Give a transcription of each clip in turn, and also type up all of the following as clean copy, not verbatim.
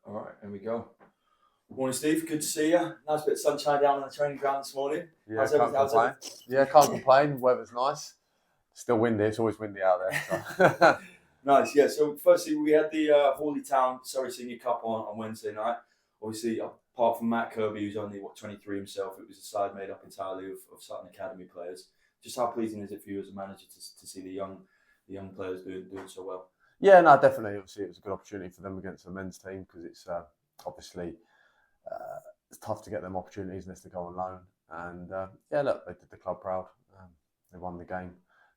All right, here we go. Morning, Steve. Good to see you. Nice bit of sunshine down on the training ground this morning. Yeah, can't complain. Yeah, can't complain. Weather's nice. Still windy. It's always windy out there. So. Nice. Yeah. So firstly, we had the Hawley Town Surrey Senior Cup on Wednesday night. Obviously, apart from Matt Kirby, who's only 23 himself, it was a side made up entirely of Sutton Academy players. Just how pleasing is it for you as a manager to see the young players doing so well? Yeah, no, definitely. Obviously, it was a good opportunity for them against the men's team because it's obviously it's tough to get them opportunities unless they go on loan. And yeah, look, they did the club proud. They won the game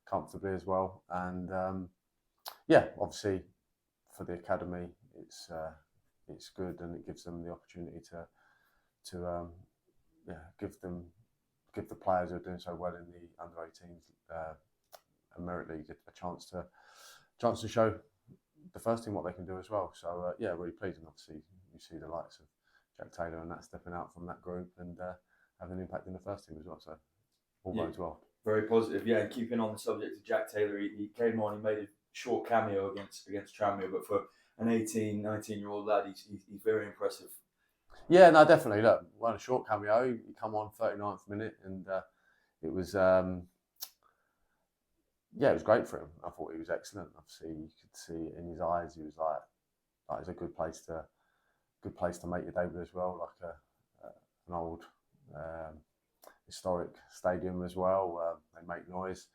comfortably as well. And yeah, obviously for the academy, it's good and it gives them the opportunity to give the players who are doing so well in the under 18s a merit league a chance to show the first team what they can do as well. So yeah, really pleasing. Obviously, you see the likes of Jack Taylor and that stepping out from that group and having an impact in the first team as well. So all bodes well. Very positive. Yeah, and keeping on the subject of Jack Taylor, he came on, he made a short cameo against Tranmere, but for an 18, 19-year-old lad, he's very impressive. Yeah, no, definitely. Look, a short cameo. He come on 39th minute, and it was it was great for him. I thought he was excellent. Obviously, you could see in his eyes, he was like it's a good place to make your debut as well, like an old historic stadium as well. They make noise,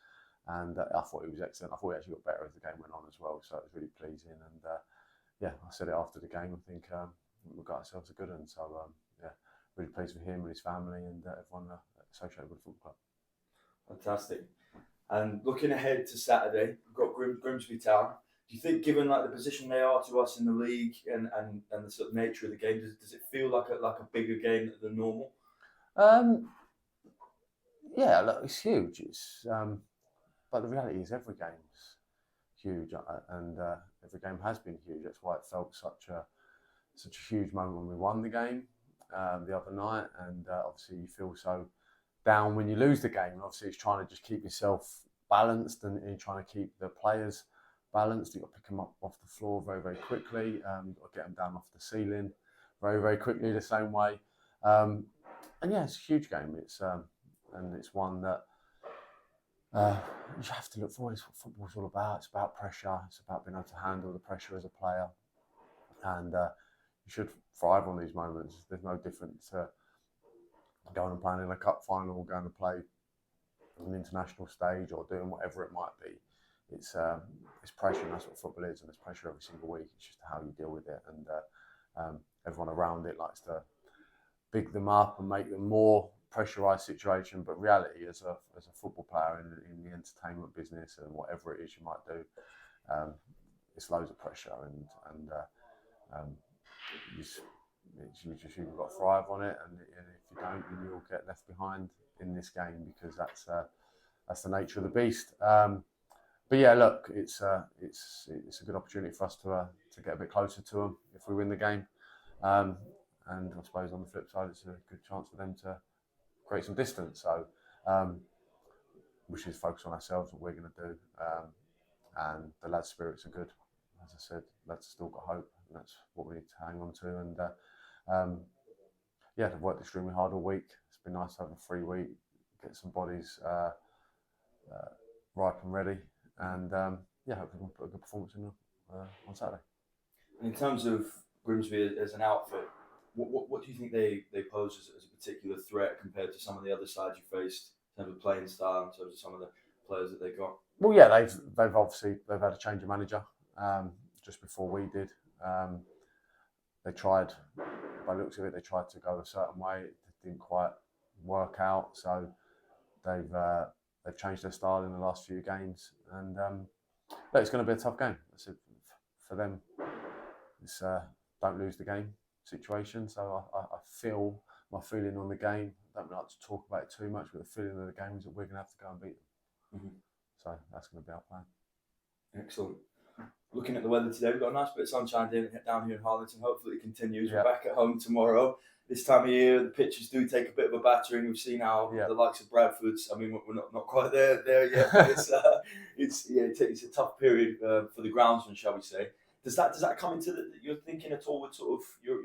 and I thought he was excellent. I thought he actually got better as the game went on as well, so it was really pleasing. And yeah, I said it after the game. I think we got ourselves a good one. So yeah, really pleased for him and his family and everyone associated with the football club. Fantastic. And looking ahead to Saturday, we've got Grimsby Town. Do you think, given like the position they are to us in the league and the sort of nature of the game, does it feel like a bigger game than normal? Yeah, look, it's huge. It's but the reality is every game's huge, and every game has been huge. That's why it felt such a huge moment when we won the game the other night, and obviously you feel so down when you lose the game. And obviously, it's trying to just keep yourself balanced and you're trying to keep the players balanced. You've got to pick them up off the floor very, very quickly. You've got to get them down off the ceiling very, very quickly the same way. And yeah, it's a huge game. And it's one that you have to look forward. It's what football's all about. It's about pressure. It's about being able to handle the pressure as a player. And you should thrive on these moments. There's no different to going and playing in a cup final or going to play on an international stage or doing whatever it might be. It's pressure, and that's what football is, and there's pressure every single week. It's just how you deal with it, and everyone around it likes to big them up and make them more pressurised situation. But reality, as a football player in the entertainment business and whatever it is you might do, it's loads of pressure, and you've got to thrive on it, and if you don't, then you'll get left behind in this game because that's the nature of the beast. But yeah, look, it's a good opportunity for us to get a bit closer to them if we win the game, and I suppose on the flip side, it's a good chance for them to create some distance. So we should focus on ourselves, what we're going to do, and the lads' spirits are good. As I said, lads still got hope, and that's what we need to hang on to. And yeah, they've worked extremely hard all week. It's been nice to have a free week, get some bodies ripe and ready, and yeah, hopefully we'll put a good performance in on Saturday. In terms of Grimsby as an outfit, what do you think they pose as a particular threat compared to some of the other sides you faced in terms of playing style, in terms of some of the players that they got? Well, yeah, they've obviously had a change of manager just before we did. They tried, by the looks of it, they tried to go a certain way. It didn't quite work out, so they've changed their style in the last few games, and but it's going to be a tough game. For them, it's don't lose the game situation. So I feel my feeling on the game. I don't like to talk about it too much, but the feeling of the game is that we're going to have to go and beat them. Mm-hmm. So that's going to be our plan. Excellent. Looking at the weather today, we've got a nice bit of sunshine down here in Harlington. Hopefully it continues. Yeah. We're back at home tomorrow. This time of year, the pitches do take a bit of a battering. We've seen how the likes of Bradford's. I mean, we're not quite there yet. But it's a tough period for the groundsman, shall we say? Does that come into your thinking at all with sort of your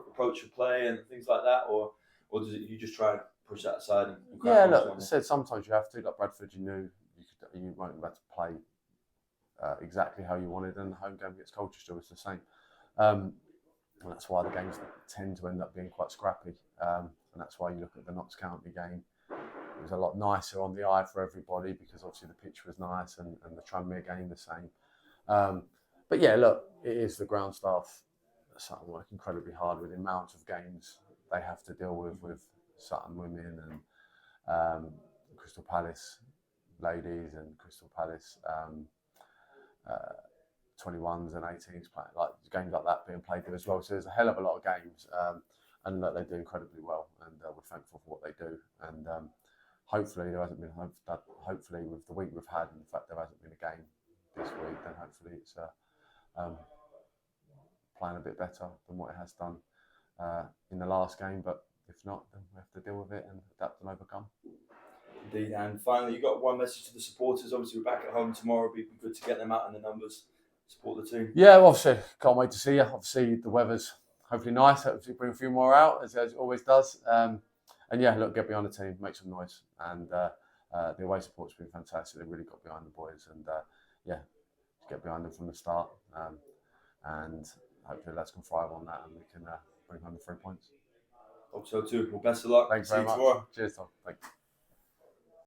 approach of play and things like that, or does it, you just try and push that aside and crack Yeah, on look, strongly? I said sometimes you have to. Like Bradford, you knew you weren't about to play exactly how you wanted, and the home game against Colchester was the same. And that's why the games tend to end up being quite scrappy. And that's why you look at the Notts County game. It was a lot nicer on the eye for everybody because obviously the pitch was nice, and the Tranmere game the same. But yeah, look, it is the ground staff. Sutton work incredibly hard with the amount of games they have to deal with Sutton women and Crystal Palace ladies and Crystal Palace 21s and 18s playing, like games like that being played there as well. So there's a hell of a lot of games, and that they do incredibly well, and we're thankful for what they do. And hopefully there hasn't been. Hopefully with the week we've had, and the fact there hasn't been a game this week, then hopefully it's playing a bit better than what it has done in the last game. But if not, then we have to deal with it and adapt and overcome. Indeed. And finally, you got one message to the supporters. Obviously, we're back at home tomorrow. It'd be good to get them out in the numbers, support the team. Yeah, well, obviously, can't wait to see you. Obviously, the weather's hopefully nice. Hopefully, bring a few more out as it always does. And yeah, look, get behind the team, make some noise. And the away support's been fantastic. They really got behind the boys, and yeah, get behind them from the start. And hopefully, lads can thrive on that, and we can bring home the 3 points. Hope so too. Well, best of luck. Thanks See very you much. tomorrow. Cheers, Tom. Thanks.